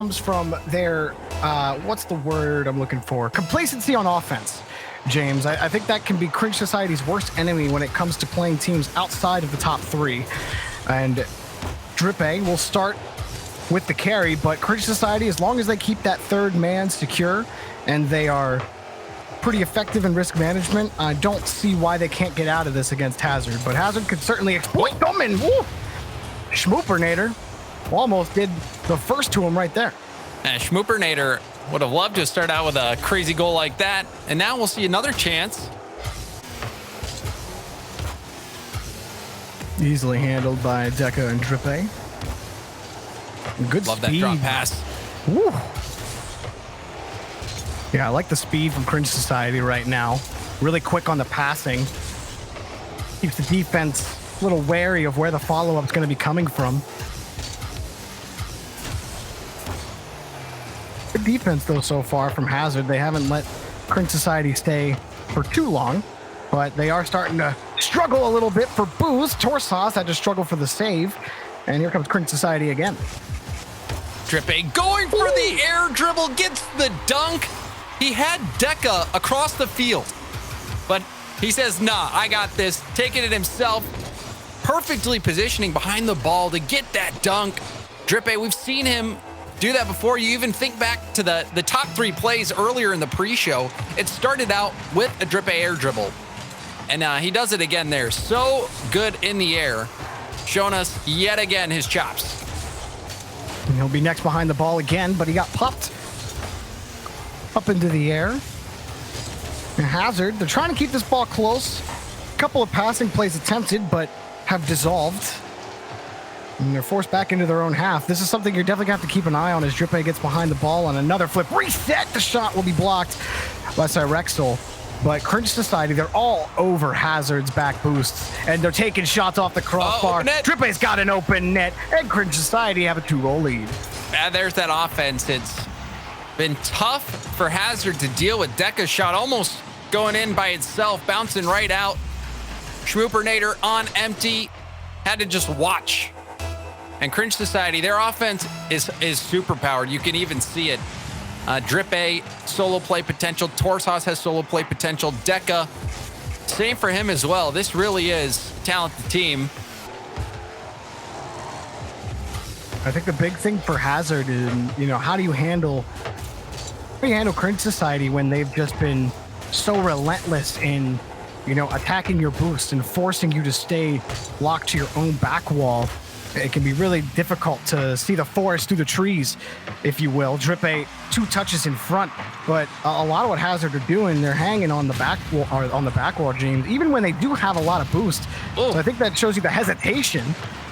comes from their, what's the word I'm looking for? Complacency on offense, James. I think that can be Cringe Society's worst enemy when it comes to playing teams outside of the top three. And Drippe will start with the carry, but Cringe Society, as long as they keep that third man secure and they are pretty effective in risk management, I don't see why they can't get out of this against HZD. But HZD could certainly exploit them, and woo! Schmoopernator almost did the first to him right there. Schmoopernator would have loved to start out with a crazy goal like that. And now we'll see another chance. Easily handled by Deca and Drippe. Good Love speed. that drop pass. Woo. Yeah, I like the speed from Cringe Society right now. Really quick on the passing. Keeps the defense a little wary of where the follow-up's going to be coming from. Good defense, though, so far from HZD. They haven't let Cringe Society stay for too long, but they are starting to struggle a little bit for boost. Torsas had to struggle for the save, and here comes Cringe Society again. Drippe going for the air dribble, gets the dunk. He had Deca across the field, but he says, nah, I got this, taking it himself, perfectly positioning behind the ball to get that dunk. Drippe, we've seen him do that before. You even think back to the top three plays earlier in the pre-show. It started out with a Drippe air dribble, and he does it again there. So good in the air, showing us yet again his chops. And he'll be next behind the ball again, but he got popped up into the air. And HZD, they're trying to keep this ball close. A couple of passing plays attempted, but have dissolved. And they're forced back into their own half. This is something you're definitely going to have to keep an eye on as Drippe gets behind the ball on another flip. Reset! The shot will be blocked by Cyrexel. But Cringe Society, they're all over HZD's back boosts, and they're taking shots off the crossbar. Drippe's got an open net, and Cringe Society have a 2-goal lead. There's that offense. It's been tough for HZD to deal with. Deca's shot almost going in by itself, bouncing right out. Schmoopernator on empty, had to just watch. And Cringe Society, their offense is super powered. You can even see it. Drippe, solo play potential. Torsas has solo play potential. Deca, same for him as well. This really is a talented team. I think the big thing for HZD is, how do you handle Cringe Society when they've just been so relentless in, attacking your boost and forcing you to stay locked to your own back wall. It can be really difficult to see the forest through the trees, if you will. Drippe, 2 touches in front, but a lot of what HZD are doing, they're hanging on the back wall, James, even when they do have a lot of boost. So I think that shows you the hesitation.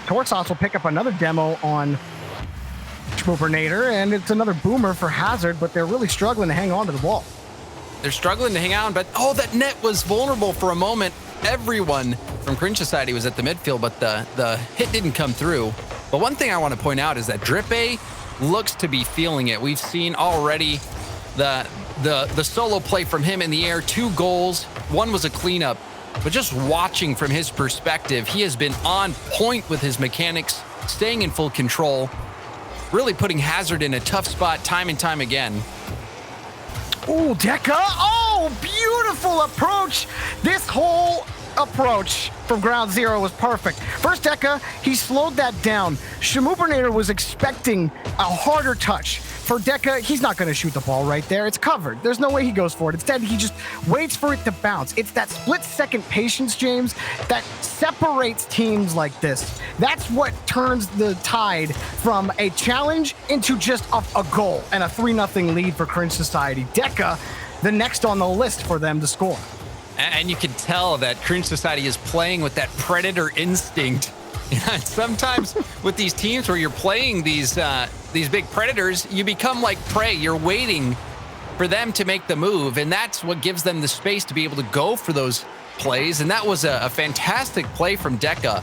Torsas will pick up another demo on Schmoopernator, and it's another boomer for HZD, but they're really struggling to hang on to the ball. They're struggling to hang on, but that net was vulnerable for a moment. Everyone from Cringe Society was at the midfield, but the hit didn't come through. But one thing I want to point out is that Drippe looks to be feeling it. We've seen already the solo play from him in the air, 2 goals. 1 was a cleanup. But just watching from his perspective, he has been on point with his mechanics, staying in full control, really putting HZD in a tough spot time and time again. Oh, Deca. Oh, beautiful approach. This whole approach from ground zero was perfect. First, Deca, he slowed that down. Schmoopernator was expecting a harder touch. For Deca, he's not going to shoot the ball right there. It's covered. There's no way he goes for it. Instead, he just waits for it to bounce. It's that split-second patience, James, that separates teams like this. That's what turns the tide from a challenge into just a goal and a 3-0 lead for Cringe Society. Deca, the next on the list for them to score. And you can tell that Cringe Society is playing with that predator instinct. Sometimes with these teams where you're playing these big predators, you become like prey. You're waiting for them to make the move, and that's what gives them the space to be able to go for those plays. And that was a fantastic play from Deca.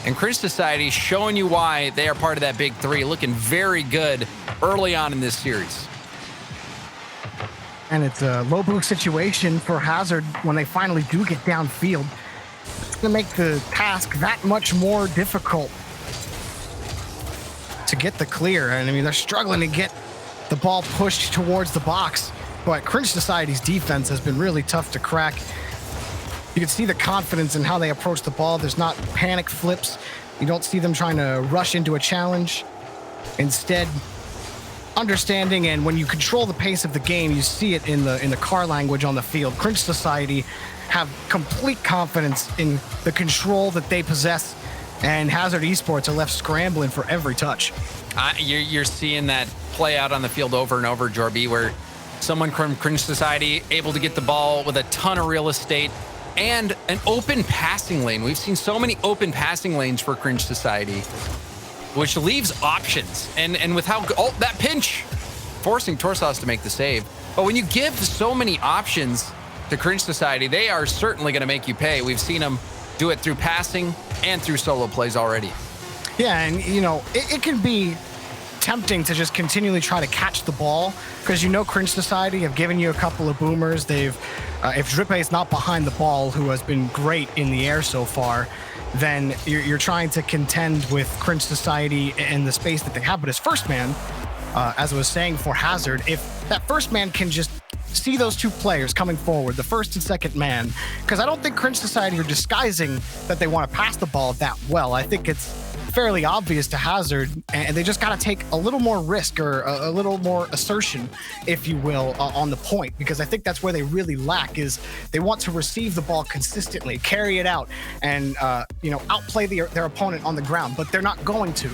And Cringe Society showing you why they are part of that big 3, looking very good early on in this series. And it's a low boost situation for HZD when they finally do get downfield. It's going to make the task that much more difficult. to get the clear. And I mean, they're struggling to get the ball pushed towards the box, but Cringe Society's defense has been really tough to crack. You can see the confidence in how they approach the ball. There's not panic flips. You don't see them trying to rush into a challenge. Instead, understanding, and when you control the pace of the game, you see it in the car language on the field. Cringe Society have complete confidence in the control that they possess, and HZD Esports are left scrambling for every touch. You're seeing that play out on the field over and over, Jorby, where someone from Cringe Society able to get the ball with a ton of real estate and an open passing lane. We've seen so many open passing lanes for Cringe Society, which leaves options. And with how that pinch, forcing Torsos to make the save. But when you give so many options to Cringe Society, they are certainly going to make you pay. We've seen them do it through passing and through solo plays already. Yeah, and you know, it can be tempting to just continually try to catch the ball, because you know Cringe Society have given you a couple of boomers. They've if Drippe is not behind the ball, who has been great in the air so far, then you're trying to contend with Cringe Society in the space that they have. But as first man, as I was saying for HZD, if that first man can just see those two players coming forward, the first and second man, because I don't think Cringe Society are disguising that they want to pass the ball that well. I think it's fairly obvious to HZD, and they just got to take a little more risk, or a little more assertion, if you will, on the point, because I think that's where they really lack, is they want to receive the ball consistently, carry it out, and outplay their opponent on the ground, but they're not going to.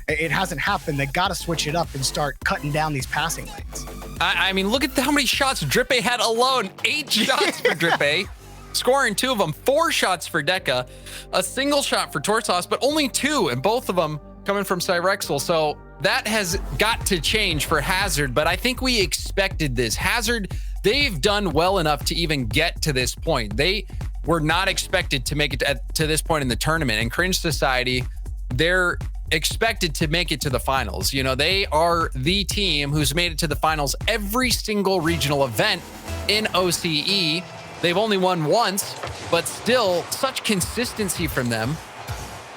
It hasn't happened. They got to switch it up and start cutting down these passing lanes. I mean, look at how many shots Drippe had alone. 8 shots for Drippe, scoring 2 of them. 4 shots for Deca, a single shot for Torsos, but only 2, and both of them coming from Cyrexel. So that has got to change for HZD, but I think we expected this. HZD, they've done well enough to even get to this point. They were not expected to make it to this point in the tournament, and Cringe Society, they're expected to make it to the finals. You know, they are the team who's made it to the finals every single regional event in OCE. They've only won once, but still such consistency from them.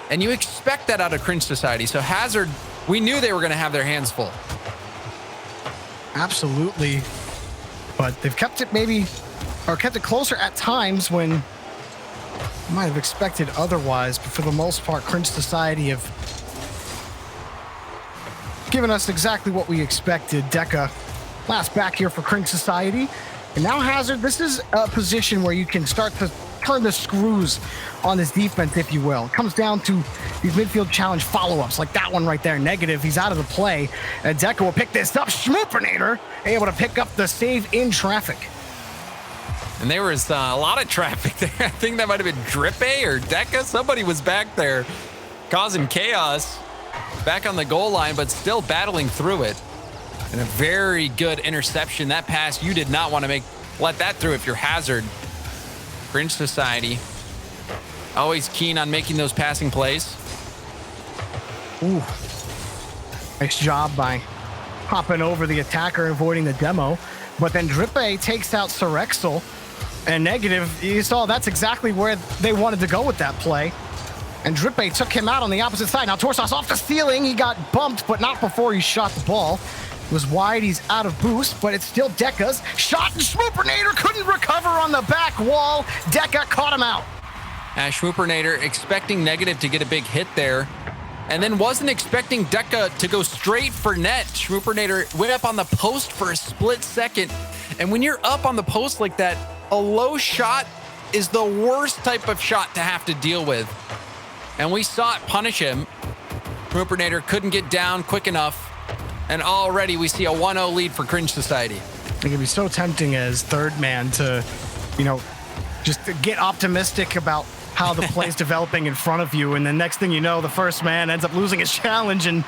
And you expect that out of Cringe Society. So HZD, we knew they were going to have their hands full. Absolutely. But they've kept it kept it closer at times when you might have expected otherwise. But for the most part, Cringe Society have given us exactly what we expected. Deca last back here for Cringe Society. And now HZD, this is a position where you can start to turn the screws on this defense, if you will. It comes down to these midfield challenge follow-ups, like that one right there. Negative, he's out of the play. And Deca will pick this up. Schmoopernator able to pick up the save in traffic. And there was a lot of traffic there. I think that might have been Drippe or Deca. Somebody was back there causing chaos back on the goal line, but still battling through it. And a very good interception. That pass, you did not want to let that through if you're HZD. Cringe Society, always keen on making those passing plays. Ooh. Nice job by hopping over the attacker, avoiding the demo. But then Drippe takes out Cyrexel. And Negative, you saw that's exactly where they wanted to go with that play. And Drippe took him out on the opposite side. Now Torsos off the ceiling. He got bumped, but not before he shot the ball. It was wide, he's out of boost, but it's still Deca's shot, and Schmoopernator couldn't recover on the back wall. Deca caught him out. Schmoopernator expecting Negative to get a big hit there, and then wasn't expecting Deca to go straight for net. Schmoopernator went up on the post for a split second, and when you're up on the post like that, a low shot is the worst type of shot to have to deal with. And we saw it punish him. Schmoopernator couldn't get down quick enough. And already we see a 1-0 lead for Cringe Society. It can be so tempting as third man to, just to get optimistic about how the play's developing in front of you. And the next thing you know, the first man ends up losing his challenge and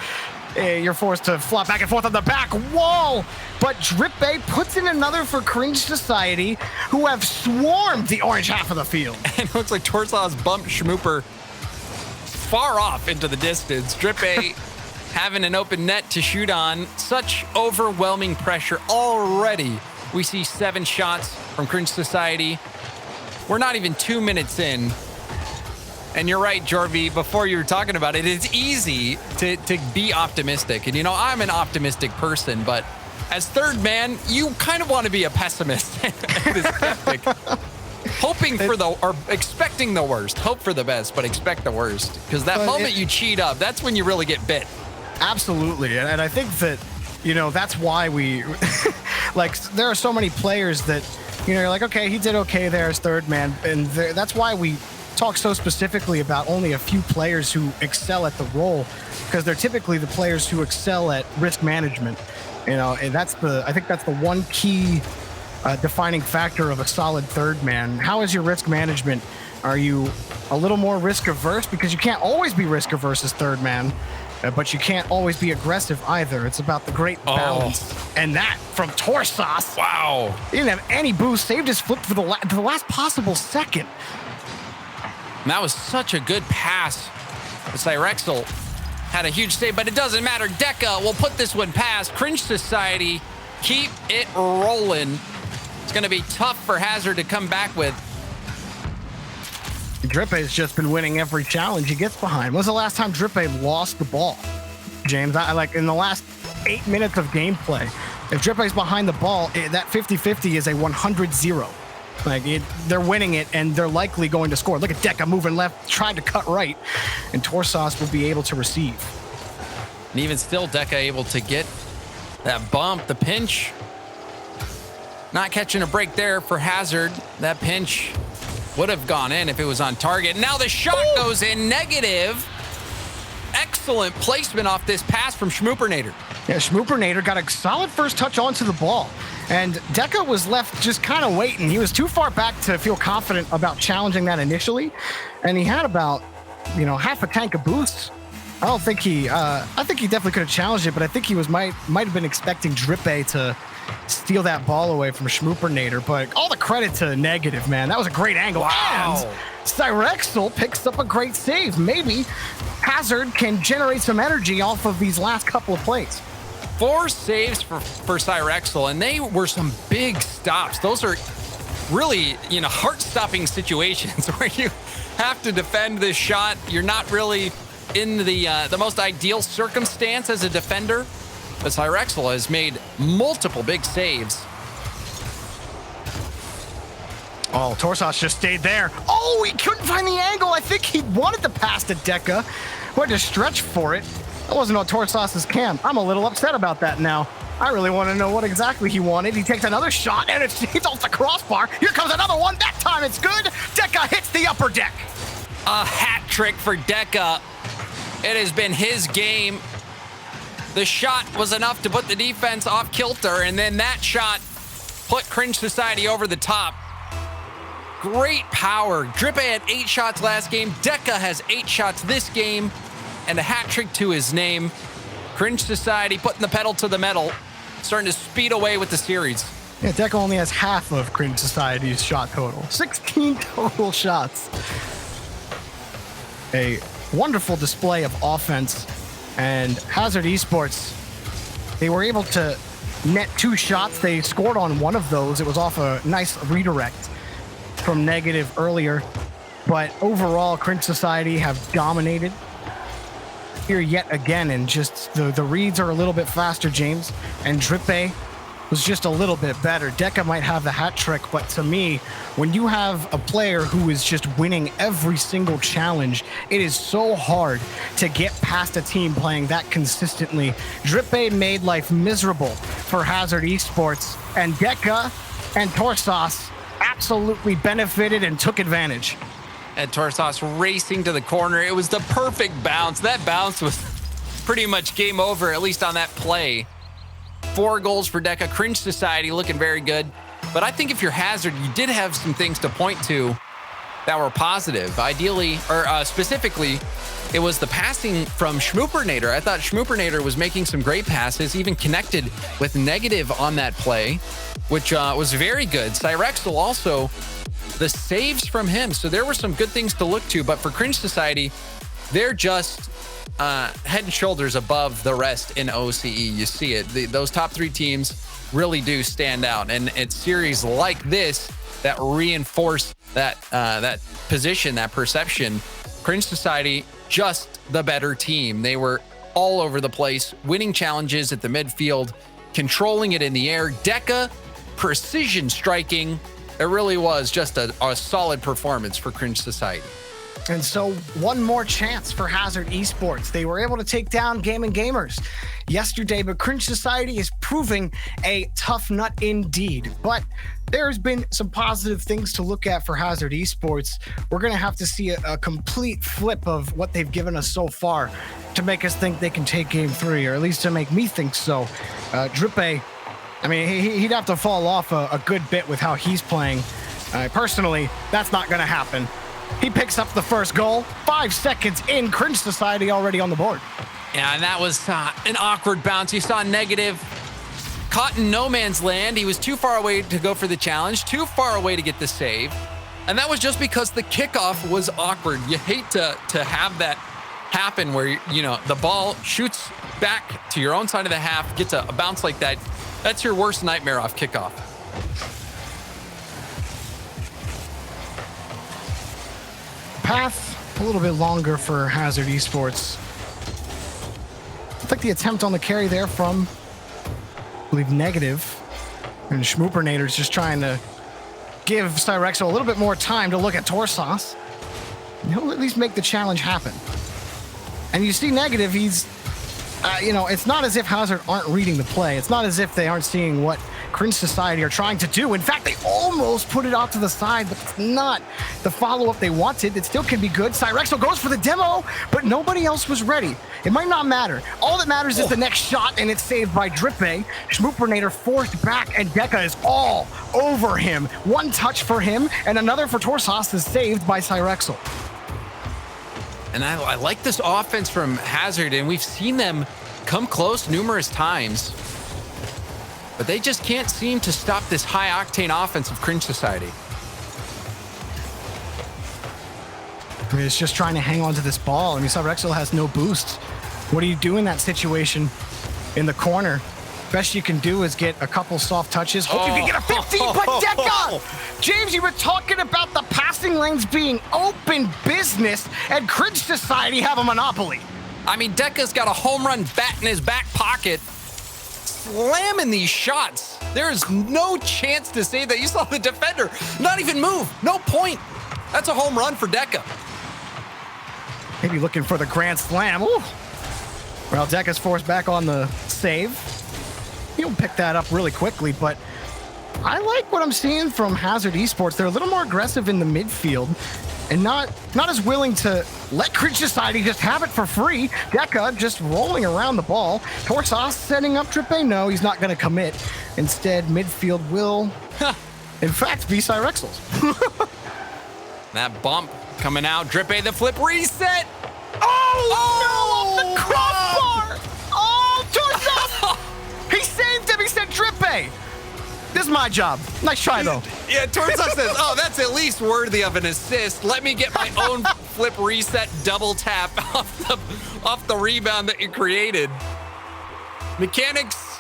you're forced to flop back and forth on the back wall. But Drippe puts in another for Cringe Society, who have swarmed the orange half of the field. And it looks like Torsos bumped Schmooper far off into the distance. Drippe having an open net to shoot on. Such overwhelming pressure already. We see 7 shots from Cringe Society. We're not even 2 minutes in. And you're right, Jorvi, before you were talking about it, it's easy to be optimistic. And, I'm an optimistic person, but as third man, you kind of want to be a pessimist and a skeptic. Hoping for or expecting the worst. Hope for the best, but expect the worst. Because that moment you cheat up, that's when you really get bit. Absolutely. And I think that, that's why we, there are so many players that, you're like, okay, he did okay there as third man. And that's why we talk so specifically about only a few players who excel at the role, because they're typically the players who excel at risk management. And I think that's the one key defining factor of a solid third man. How is your risk management? Are you a little more risk averse? Because you can't always be risk averse as third man, but you can't always be aggressive either. It's about the great balance. And that from Torsas. Wow. He didn't have any boost, saved his flip for the last possible second. And that was such a good pass. Cyrexel had a huge save, but it doesn't matter. Deca will put this one past. Cringe Society, keep it rolling. It's going to be tough for Hazard to come back with. Drippe has just been winning every challenge he gets behind. When was the last time Drippe lost the ball, James? In the last 8 minutes of gameplay, if Drippe's behind the ball, that 50-50 is a 100-0. They're winning it, and they're likely going to score. Look at Deca moving left, trying to cut right, and Torsas will be able to receive. And even still, Deca able to get that bump, the pinch. Not catching a break there for Hazard. That pinch would have gone in if it was on target. Now the shot goes in negative. Excellent placement off this pass from Schmoopernator. Yeah, Schmoopernator got a solid first touch onto the ball. And Deca was left just kind of waiting. He was too far back to feel confident about challenging that initially. And he had about, half a tank of boosts. I think he definitely could have challenged it, but I think he might have been expecting Drippe to steal that ball away from Schmoopernator. But all the credit to Negative, man. That was a great angle. Wow. And Cyrexel picks up a great save. Maybe Hazard can generate some energy off of these last couple of plays. 4 saves for Cyrexel, and they were some big stops. Those are really, heart-stopping situations where you have to defend this shot. You're not really in the most ideal circumstance as a defender, but Cyrexel has made multiple big saves. Oh, Torsas just stayed there. Oh, he couldn't find the angle. I think he wanted to pass to Deca. Went to stretch for it. That wasn't on Torsas's cam. I'm a little upset about that now. I really want to know what exactly he wanted. He takes another shot, and it's off the crossbar. Here comes another one. That time it's good. Deca hits the upper deck. A hat trick for Deca. It has been his game. The shot was enough to put the defense off kilter, and then that shot put Cringe Society over the top. Great power. Drippe had 8 shots last game. Deca has 8 shots this game, and a hat trick to his name. Cringe Society putting the pedal to the metal, starting to speed away with the series. Yeah, Deca only has half of Cringe Society's shot total. 16 total shots. A wonderful display of offense. And Hazard Esports, they were able to net 2 shots. They scored on one of those. It was off a nice redirect from Negative earlier. But overall, Cringe Society have dominated here yet again, and just the reads are a little bit faster, James, and Drippe was just a little bit better. Deca might have the hat trick, but to me, when you have a player who is just winning every single challenge, it is so hard to get past a team playing that consistently. Drippe made life miserable for Hazard Esports, and Deca and Torsas absolutely benefited and took advantage. And Torsas racing to the corner. It was the perfect bounce. That bounce was pretty much game over, at least on that play. 4 goals for Deca. Cringe Society looking very good. But I think if you're Hazard, you did have some things to point to that were positive. Ideally, or specifically, it was the passing from Schmoopernator. I thought Schmoopernator was making some great passes, even connected with Negative on that play, which was very good. Cyrexel also, the saves from him. So there were some good things to look to. But for Cringe Society, they're just head and shoulders above the rest in OCE. You see it. Those top 3 teams really do stand out. And it's series like this that reinforce that position, that perception Cringe Society, just the better team. They were all over the place, winning challenges at the midfield, controlling it in the air. Deca, precision striking. It really was just a solid performance for Cringe Society. And so one more chance for Hazard Esports. They were able to take down Gaming Gamers yesterday, but Cringe Society is proving a tough nut indeed. But there's been some positive things to look at for Hazard Esports. We're going to have to see a complete flip of what they've given us so far to make us think they can take game 3, or at least to make me think so. Drippe, I mean, he'd have to fall off a good bit with how he's playing. Personally, that's not going to happen. He picks up the first goal. 5 seconds in, Cringe Society already on the board. Yeah, and that was an awkward bounce. You saw Negative caught in no man's land. He was too far away to go for the challenge, too far away to get the save. And that was just because the kickoff was awkward. You hate to have that happen where, you know, the ball shoots back to your own side of the half, gets a bounce like that. That's your worst nightmare off kickoff. Path a little bit longer for Hazard Esports. Looks like the attempt on the carry there from, I believe, Negative. And Schmoopernator's just trying to give Cyrexo a little bit more time to look at Torsos. And he'll at least make the challenge happen. And you see Negative, he's, you know, it's not as if Hazard aren't reading the play. It's not as if they aren't seeing what Cringe Society are trying to do. In fact, they almost put it off to the side, but it's not the follow-up they wanted. It still can be good. Cyrexo goes for the demo, but nobody else was ready. It might not matter. All that matters is the next shot, and it's saved by Drippe. Schmoopernator forced back, and Deca is all over him. One touch for him, and another for Torsos is saved by Cyrexo. And I like this offense from Hazard, and we've seen them come close numerous times. But they just can't seem to stop this high-octane offense of Cringe Society. I mean, it's just trying to hang on to this ball. I mean, Cyrexo has no boost. What do you do in that situation in the corner? Best you can do is get a couple soft touches. Hope you can get a 15, but Deca! James, you were talking about the passing lanes being open business, and Cringe Society have a monopoly. I mean, Deca's got a home run bat in his back pocket, slamming these shots. There is no chance to save that. You saw the defender not even move. No point. That's a home run for Deca. Maybe looking for the grand slam. Ooh. Well, Deca's forced back on the save. He'll pick that up really quickly, but I like what I'm seeing from Hazard Esports. They're a little more aggressive in the midfield and not as willing to let Cringe Society just have it for free. Deca just rolling around the ball. Torsos setting up Drippe. No, he's not going to commit. Instead, midfield will, in fact, be Cyrexel's. That bump coming out. Drippe, the flip reset. Oh, no, off the crossbar. Oh, Torsos. He saved him. He said, Drippe, this is my job. Nice try, though. Yeah, Torsos says, oh, that's at least worthy of an assist. Let me get my own flip reset double tap off the rebound that you created. Mechanics,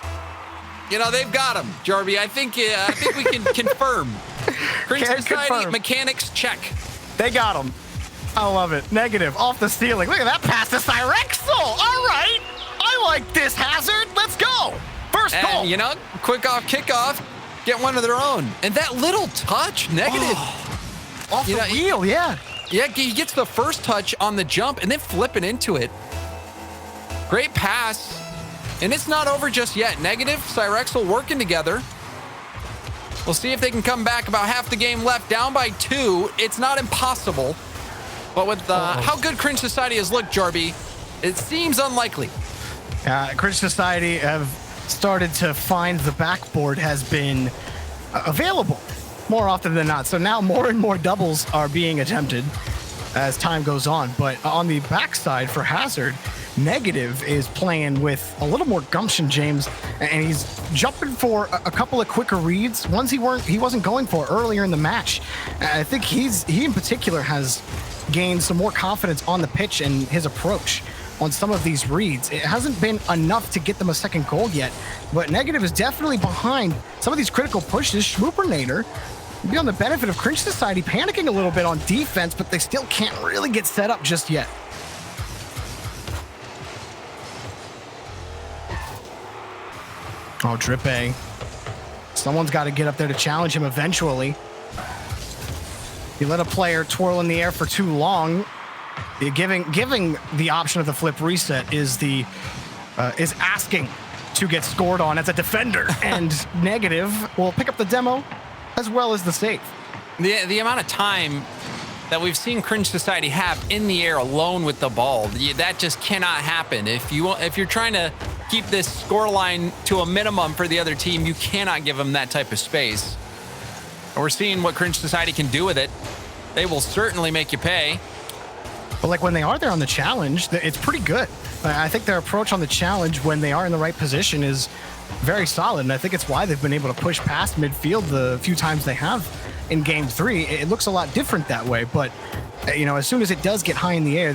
you know, they've got him, Jarby. I think we can confirm. Cringe Society, mechanics, check. They got him. I love it. Negative, off the ceiling. Look at that pass to Cyrexel. All right. I like this, Hazard. Let's go. First goal. And, you know, quick off kickoff, get one of their own. And that little touch, Negative. Off the wheel, yeah. Yeah, he gets the first touch on the jump and then flipping into it. Great pass. And it's not over just yet. Negative, Cyrexel working together. We'll see if they can come back. About half the game left, down by 2. It's not impossible. But with how good Cringe Society has looked, Jarby, it seems unlikely. Cringe Society have started to find the backboard has been available more often than not. So now more and more doubles are being attempted as time goes on. But on the backside for Hazard, Negative is playing with a little more gumption, James, and he's jumping for a couple of quicker reads, ones he wasn't going for earlier in the match. I think he in particular has gained some more confidence on the pitch and his approach on some of these reads. It hasn't been enough to get them a second goal yet, but Negative is definitely behind some of these critical pushes. Schmoopernator Be on the benefit of Cringe Society panicking a little bit on defense, but they still can't really get set up just yet. Oh, Drippe. Someone's got to get up there to challenge him eventually. You let a player twirl in the air for too long. Giving the option of the flip reset is asking to get scored on as a defender, and Negative will pick up the demo as well as the save. The amount of time that we've seen Cringe Society have in the air alone with the ball, that just cannot happen. If you're trying to keep this score line to a minimum for the other team, you cannot give them that type of space. And we're seeing what Cringe Society can do with it. They will certainly make you pay. But like when they are there on the challenge, it's pretty good. I think their approach on the challenge when they are in the right position is very solid. And I think it's why they've been able to push past midfield the few times they have in game 3. It looks a lot different that way. But, you know, as soon as it does get high in the air,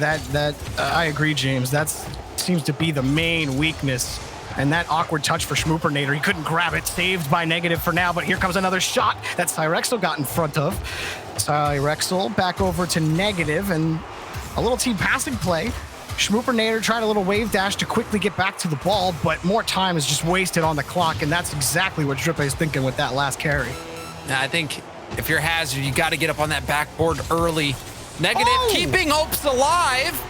I agree, James, that seems to be the main weakness. And that awkward touch for Schmoopernator, he couldn't grab it, saved by Negative for now, but here comes another shot that Cyrexel got in front of. Cyrexel back over to Negative, and a little team passing play. Schmoopernator tried a little wave dash to quickly get back to the ball, but more time is just wasted on the clock, and that's exactly what Drippe is thinking with that last carry. I think if you're Hazard, you got to get up on that backboard early. Negative, keeping hopes alive.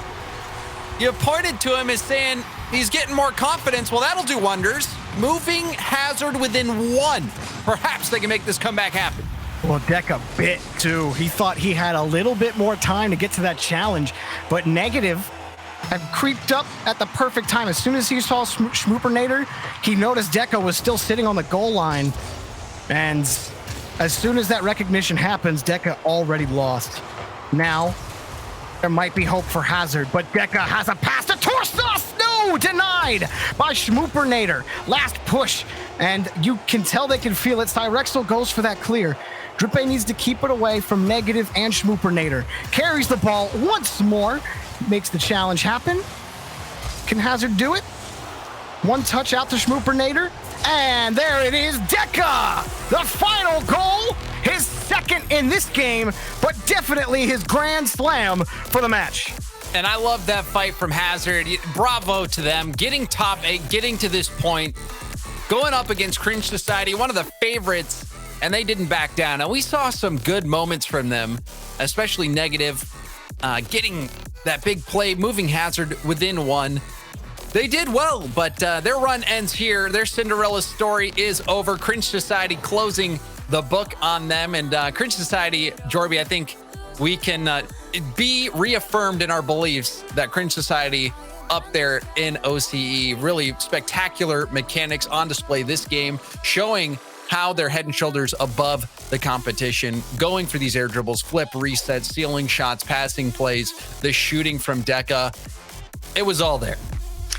You pointed to him as saying he's getting more confidence. Well, that'll do wonders. Moving Hazard within 1. Perhaps they can make this comeback happen. Well, Deca bit too. He thought he had a little bit more time to get to that challenge, but Negative had creeped up at the perfect time. As soon as he saw Schmoopernator, he noticed Deca was still sitting on the goal line. And as soon as that recognition happens, Deca already lost. Now, there might be hope for Hazard, but Deca has a pass to Torsos! No! Denied by Schmoopernator. Last push, and you can tell they can feel it. Cyrexel goes for that clear. Drippe needs to keep it away from Negative and Schmoopernator. Carries the ball once more, makes the challenge happen. Can Hazard do it? One touch out to Schmoopernator, and there it is, Deca! The final goal, his second in this game, but definitely his grand slam for the match. And I love that fight from Hazard. Bravo to them, getting top 8, getting to this point, going up against Cringe Society, one of the favorites, and they didn't back down. And we saw some good moments from them, especially Negative, getting that big play, moving Hazard within 1. They did well, but their run ends here. Their Cinderella story is over. Cringe Society closing the book on them. And Cringe Society, Jorby, I think we can be reaffirmed in our beliefs that Cringe Society up there in OCE. Really spectacular mechanics on display this game, showing how they're head and shoulders above the competition, going for these air dribbles, flip, reset, stealing shots, passing plays, the shooting from Deca. It was all there.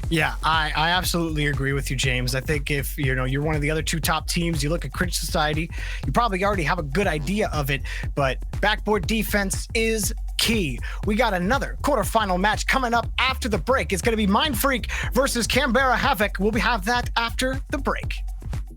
Yeah, I absolutely agree with you, James. I think if you're one of the other 2 top teams, you look at Cringe Society, you probably already have a good idea of it, but backboard defense is key. We got another quarterfinal match coming up after the break. It's going to be Mind Freak versus Canberra Havoc. We'll have that after the break.